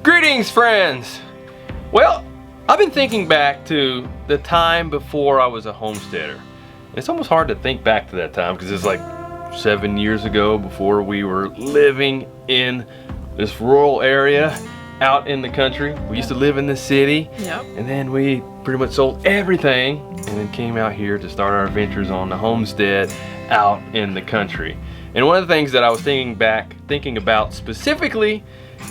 Greetings, friends! Well, I've been thinking back to the time before I was a homesteader. It's almost hard to think back to that time because it's like 7 years ago, before we were living in this rural area out in the country. We used to live in the city, and then we pretty much sold everything and then came out here to start our adventures on the homestead out in the country. And one of the things that I was thinking about specifically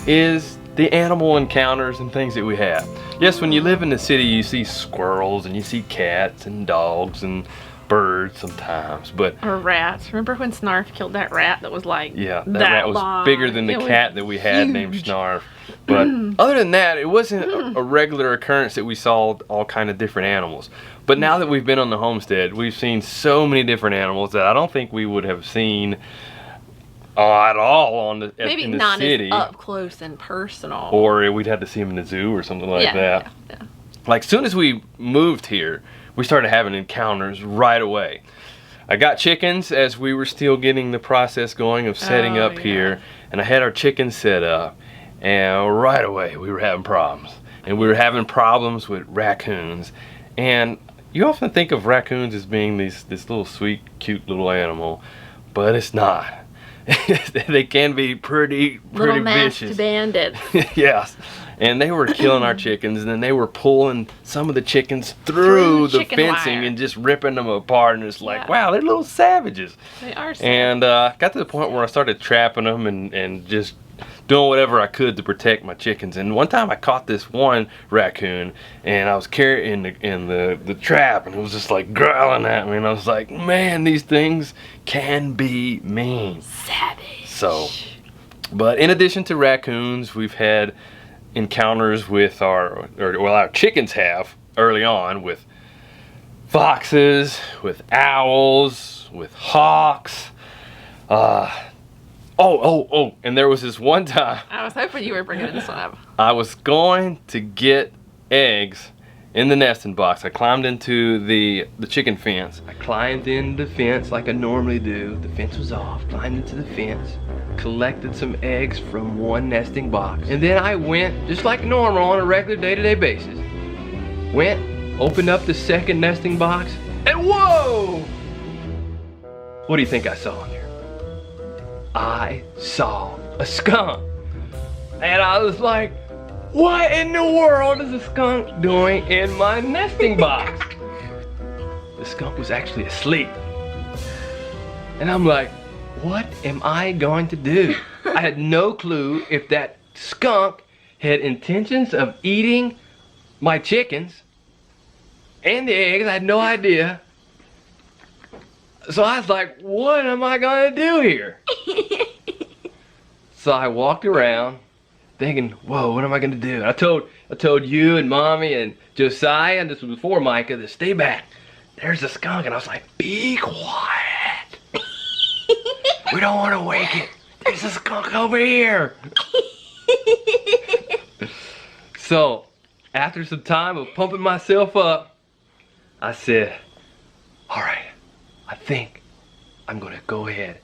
is the animal encounters and things that we have. Yes, when you live in the city, you see squirrels and you see cats and dogs and birds sometimes, but or rats. Remember when Snarf killed that rat that was like that rat was long. Bigger than the cat that we had named Snarf. But other than that, it wasn't a regular occurrence that we saw all kind of different animals. But now that we've been on the homestead, we've seen so many different animals that I don't think we would have seen at all in the city. As up close and personal. Or we'd have to see them in the zoo or something like that. Yeah. Like, as soon as we moved here, we started having encounters right away. I got chickens as we were still getting the process going of setting up here, and I had our chickens set up, and right away we were having problems. And we were having problems with raccoons. And you often think of raccoons as being this little sweet, cute little animal, but it's not. They can be pretty little vicious. Masked bandits. Yes. And they were killing our chickens, and then they were pulling some of the chickens through the fencing and just ripping them apart, and it's like, wow, they're little savages. They are savages. And got to the point where I started trapping them and just doing whatever I could to protect my chickens. And one time I caught this one raccoon, and I was carrying in the trap, and it was just like growling at me, and I was like, man, these things can be mean. Savage. So, but in addition to raccoons, we've had encounters with our chickens have early on with foxes, with owls, with hawks. And there was this one time. I was hoping you were bringing this one up. I was going to get eggs in the nesting box. I climbed into the chicken fence. I climbed in the fence like I normally do. The fence was off. Climbed into the fence, collected some eggs from one nesting box, and then I went just like normal on a regular day-to-day basis. Went, opened up the second nesting box, and whoa! What do you think I saw in there? I saw a skunk. And I was like, what in the world is a skunk doing in my nesting box? The skunk was actually asleep. And I'm like, what am I going to do? I had no clue if that skunk had intentions of eating my chickens and the eggs. I had no idea. So I was like, what am I gonna do here? So I walked around thinking, whoa, what am I gonna do? I told you and Mommy and Josiah, and this was before Micah, to stay back. There's a skunk. And I was like, be quiet. We don't want to wake it. There's a skunk over here. So after some time of pumping myself up, I said, all right, I think I'm gonna go ahead,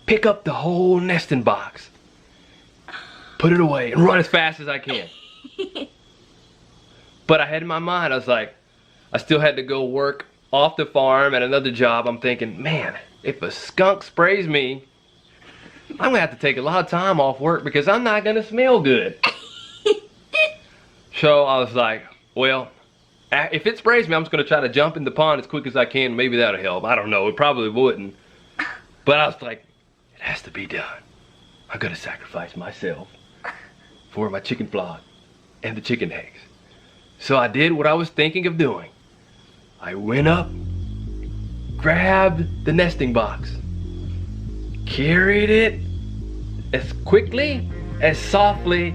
pick up the whole nesting box, put it away, and run as fast as I can. But I had in my mind, I was like, I still had to go work off the farm at another job. I'm thinking, man, if a skunk sprays me, I'm gonna have to take a lot of time off work because I'm not gonna smell good. So I was like, well, if it sprays me, I'm just gonna try to jump in the pond as quick as I can. Maybe that'll help. I don't know, it probably wouldn't. But I was like, it has to be done. I'm gonna sacrifice myself for my chicken flock and the chicken eggs. So I did what I was thinking of doing. I went up, grabbed the nesting box, carried it as quickly, as softly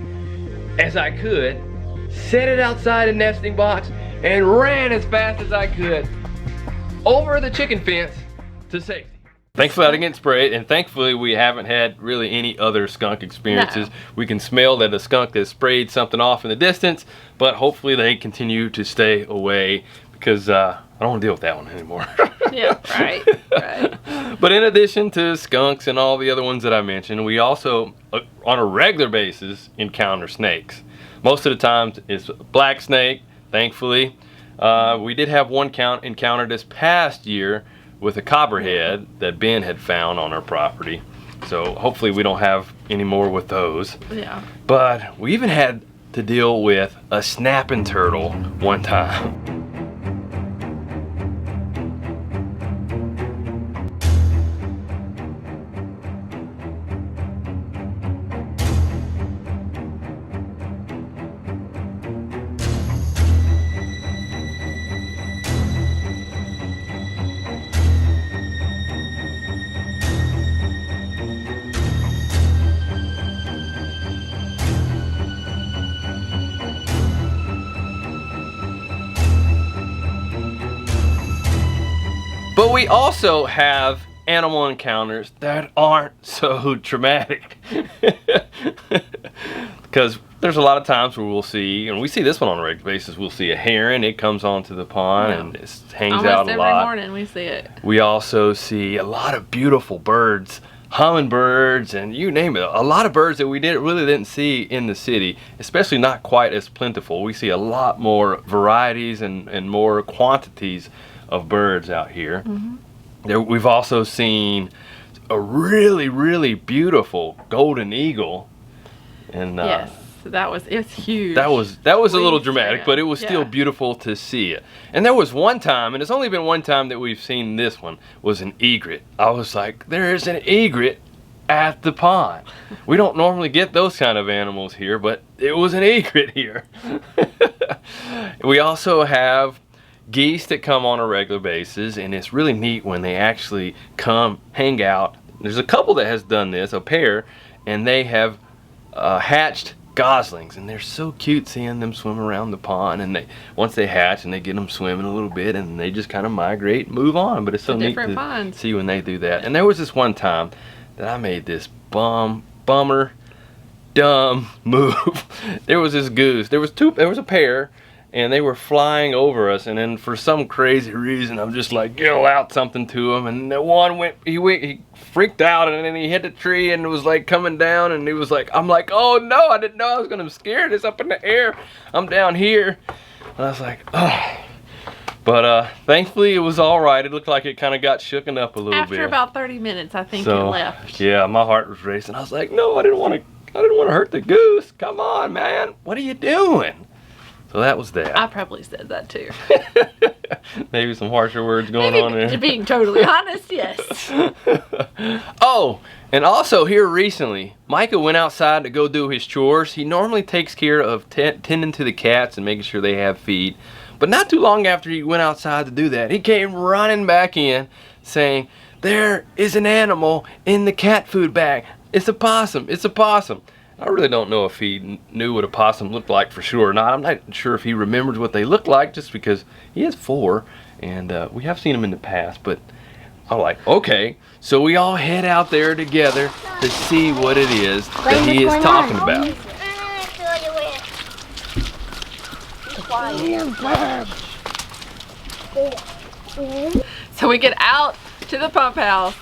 as I could, set it outside the nesting box, and ran as fast as I could over the chicken fence to safety. Thankfully I didn't get sprayed, and thankfully we haven't had really any other skunk experiences. No. We can smell that a skunk has sprayed something off in the distance, but hopefully they continue to stay away because I don't want to deal with that one anymore. Yeah, right, right. But in addition to skunks and all the other ones that I mentioned, we also, on a regular basis, encounter snakes. Most of the times it's black snake, thankfully. We did have one encounter this past year with a copperhead that Ben had found on our property. So hopefully we don't have any more with those. Yeah. But we even had to deal with a snapping turtle one time. But we also have animal encounters that aren't so traumatic. Because there's a lot of times where we'll see, and we see this one on a regular basis, we'll see a heron. It comes onto the pond and it hangs Almost out a lot. every morning we see it. We also see a lot of beautiful birds, hummingbirds, and you name it. A lot of birds that we really didn't see in the city, especially not quite as plentiful. We see a lot more varieties and more quantities of birds out here. We've also seen a really, really beautiful golden eagle, and Yes, it's huge. that was a little dramatic, but it was still beautiful to see it. And there was one time, and it's only been one time that we've seen this one, was an egret. I was like, there is an egret at the pond. We don't normally get those kind of animals here, but it was an egret here. We also have geese that come on a regular basis, and it's really neat when they actually come hang out. There's a couple that has done this, a pair, and they have hatched goslings, and they're so cute seeing them swim around the pond. And once they hatch and they get them swimming a little bit, and they just kind of migrate and move on. But it's so neat to see when they do that. And there was this one time that I made this bummer dumb move. There was this goose. There was a pair, and they were flying over us, and then for some crazy reason I'm just like yell out something to him, and the one he freaked out, and then he hit the tree and was like coming down, and he was like, I'm like, oh no, I didn't know I was gonna scare this up in the air. I'm down here. And I was like, oh. But thankfully it was all right. It looked like it kind of got shooken up a little bit. After about 30 minutes, I think it left. Yeah, my heart was racing. I was like, no, I didn't want to hurt the goose. Come on, man. What are you doing? So that was that. I probably said that too. Maybe some harsher words going on there. Being totally honest, yes. Oh, and also here recently, Micah went outside to go do his chores. He normally takes care of tending to the cats and making sure they have feed. But not too long after he went outside to do that, he came running back in saying, there is an animal in the cat food bag. It's a possum. It's a possum. I really don't know if he knew what a possum looked like for sure or not. I'm not sure if he remembers what they look like, just because he has 4, and we have seen them in the past. But I'm like, okay, so we all head out there together to see what it is that he is talking about. So we get out to the pump house.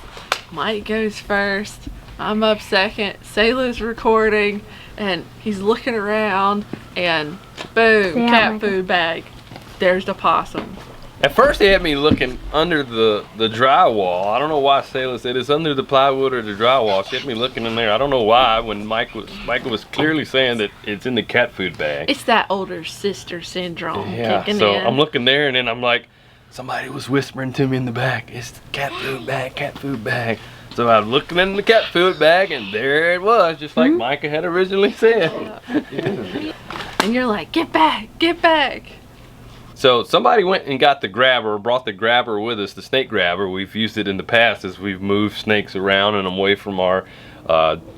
Mike goes first. I'm up second. Sayla's recording, and he's looking around, and boom, cat food bag. There's the possum. At first, they had me looking under the drywall. I don't know why Sayla said it's under the plywood or the drywall. She had me looking in there. I don't know why. When Michael was clearly saying that it's in the cat food bag. It's that older sister syndrome kicking so in. I'm looking there, and then I'm like, somebody was whispering to me in the back. It's the cat food bag, cat food bag. So I was looking in the cat food bag, and there it was, just like Micah had originally said. And you're like, get back, get back. So somebody went and got the grabber, brought the grabber with us, the snake grabber. We've used it in the past as we've moved snakes around and away from our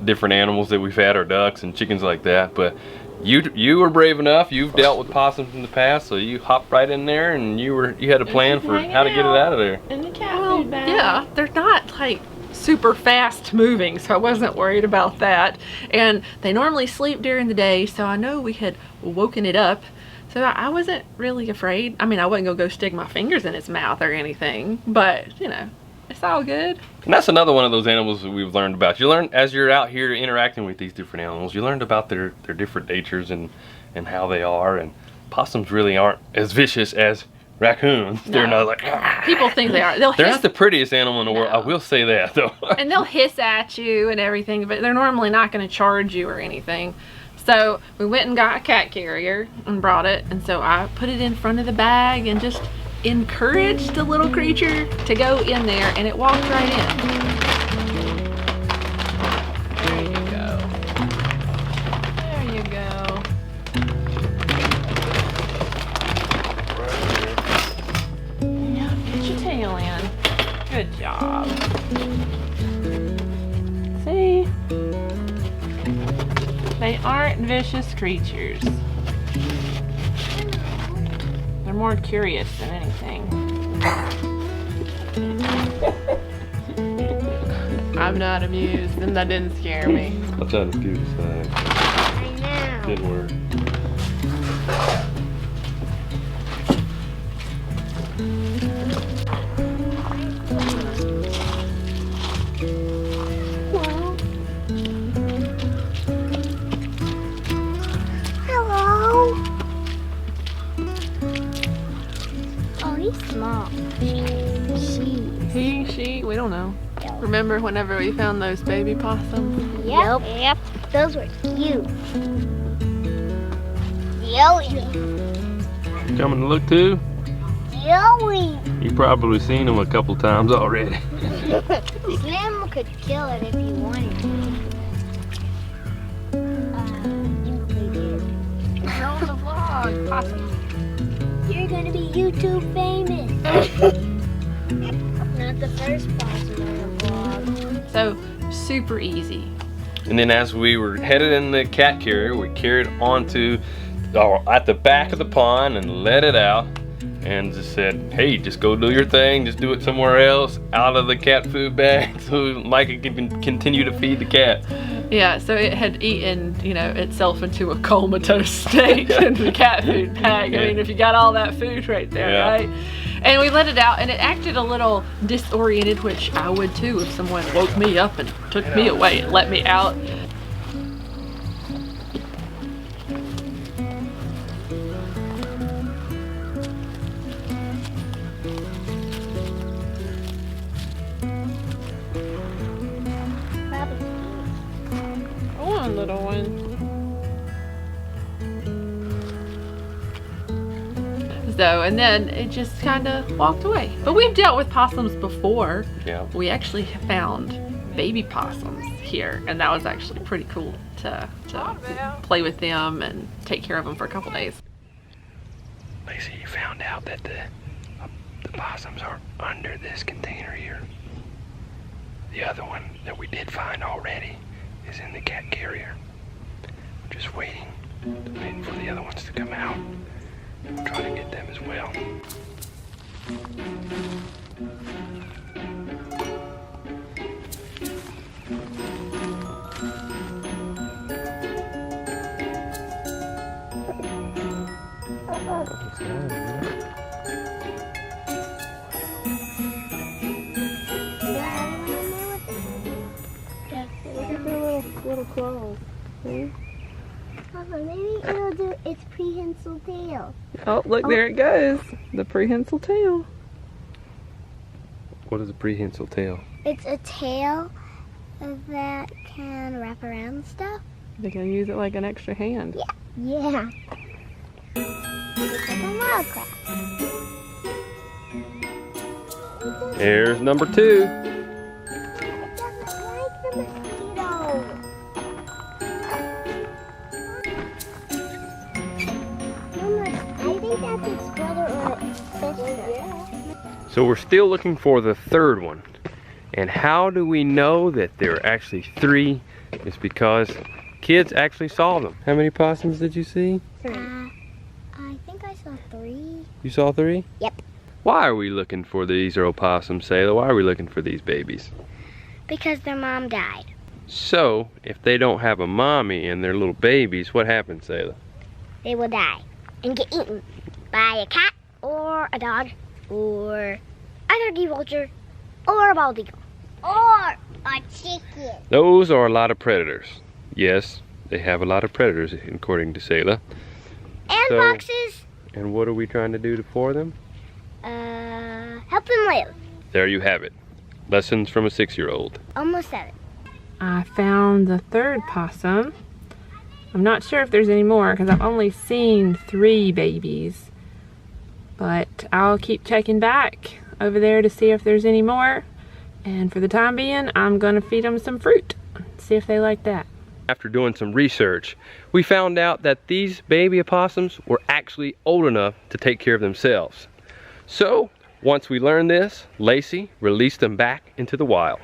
different animals that we've had, our ducks and chickens like that. But you were brave enough. You've dealt with possums in the past, so you hopped right in there, and you had a plan for how to get it out of there. In the cat food bag. Yeah, they're not like super fast moving, so I wasn't worried about that. And they normally sleep during the day, so I know we had woken it up So I wasn't really afraid. I mean, I wasn't gonna go stick my fingers in its mouth or anything, but you know, it's all good. And that's another one of those animals that we've learned about. You learn as you're out here interacting with these different animals, you learned about their different natures and how they are. And possums really aren't as vicious as raccoons. No. They're not like, ah. People think they are. They're not the prettiest animal in the world. I will say that though. And they'll hiss at you and everything, but they're normally not going to charge you or anything. So we went and got a cat carrier and brought it, and so I put it in front of the bag and just encouraged the little creature to go in there, and it walked right in. There you go. There you go. Now get your tail in. Good job. See? They aren't vicious creatures. They're more curious than anything. I'm not amused, and that didn't scare me. I tried to scoot aside. I know. Didn't work. Hello. Oh, he's small. She, we don't know. Remember whenever we found those baby possums? Yep. Those were cute. Yelly. Coming to look too? Yelly. You've probably seen them a couple times already. Slim could kill it if he wanted to. You did. On the vlog, possum. You're gonna be YouTube famous. Not the first possum on the vlog. So super easy. And then as we were headed in the cat carrier, we carried onto at the back of the pond and let it out and just said, hey, just go do your thing, just do it somewhere else, out of the cat food bag, so Micah can continue to feed the cat. Yeah, so it had eaten, you know, itself into a comatose state in the cat food bag. I mean, if you got all that food right there, right? And we let it out, and it acted a little disoriented, which I would too if someone woke me up and took me away and let me out. Go on, little one. So, and then it just kind of walked away. But we've dealt with possums before. Yeah. We actually found baby possums here, and that was actually pretty cool to play with them and take care of them for a couple days. Lacie, you found out that the possums are under this container here. The other one that we did find already is in the cat carrier. We're just waiting for the other ones to come out. We'll try to get them as well. Little claws. See? Maybe it'll do its prehensile tail. Oh, look, there it goes. The prehensile tail. What is a prehensile tail? It's a tail that can wrap around stuff. They can use it like an extra hand. Yeah. It's like a wild crab. Here's number 2. It doesn't like the mosquito. I think that's its brother or sister. Yeah. So we're still looking for the third one. And how do we know that there are actually 3? It's because kids actually saw them. How many possums did you see? I think I saw 3. You saw 3? Yep. Why are we looking for these opossums, Sailor? Why are we looking for these babies? Because their mom died. So, if they don't have a mommy and they're little babies, what happens, Sailor? They will die. and get eaten by a cat or a dog or a turkey vulture or a bald eagle or a chicken. Those are a lot of predators. Yes, they have a lot of predators, according to Selah. And foxes. And what are we trying to do for them? Help them live. There you have it. Lessons from a 6-year-old. Almost 7. I found the third possum. I'm not sure if there's any more because I've only seen 3 babies. But I'll keep checking back over there to see if there's any more. And for the time being, I'm gonna feed them some fruit. See if they like that. After doing some research, we found out that these baby opossums were actually old enough to take care of themselves. So, once we learned this, Lacie released them back into the wild.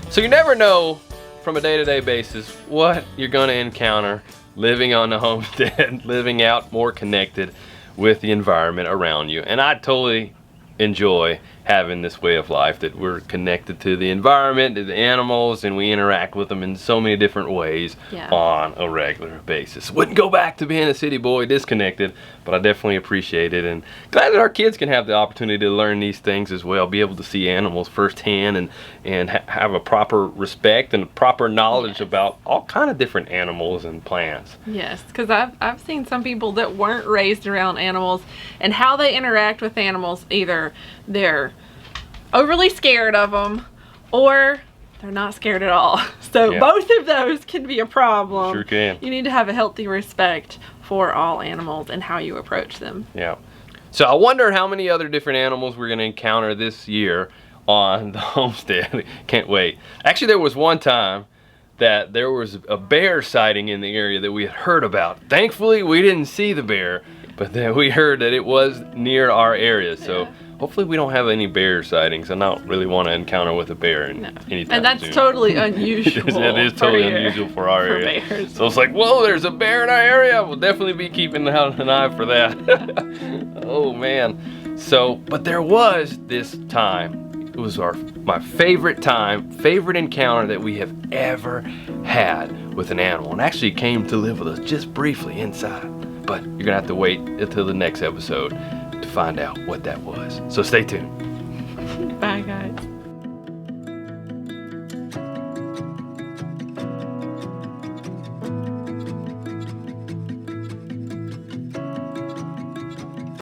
So you never know from a day-to-day basis what you're going to encounter living on the homestead, living out more connected with the environment around you. And I totally enjoy having this way of life, that we're connected to the environment, to the animals, and we interact with them in so many different ways on a regular basis. Wouldn't go back to being a city boy disconnected, but I definitely appreciate it, and glad that our kids can have the opportunity to learn these things as well, be able to see animals firsthand and have a proper respect and proper knowledge about all kind of different animals and plants. Yes, because I've seen some people that weren't raised around animals and how they interact with animals. Either they're overly scared of them or they're not scared at all. So both of those can be a problem. Sure can. You need to have a healthy respect for all animals and how you approach them. Yeah. So I wonder how many other different animals we're going to encounter this year on the homestead. Can't wait. Actually, there was one time that there was a bear sighting in the area that we had heard about. Thankfully, we didn't see the bear, but then we heard that it was near our area. So hopefully we don't have any bear sightings. I don't really want to encounter with a bear anytime And that's soon. totally unusual. It is totally unusual for our area. Bears. So it's like, whoa, there's a bear in our area. We'll definitely be keeping an eye for that. Oh man. So, but there was this time. It was my favorite encounter that we have ever had with an animal, and actually came to live with us just briefly inside. But you're gonna have to wait until the next episode to find out what that was. So stay tuned. Bye guys.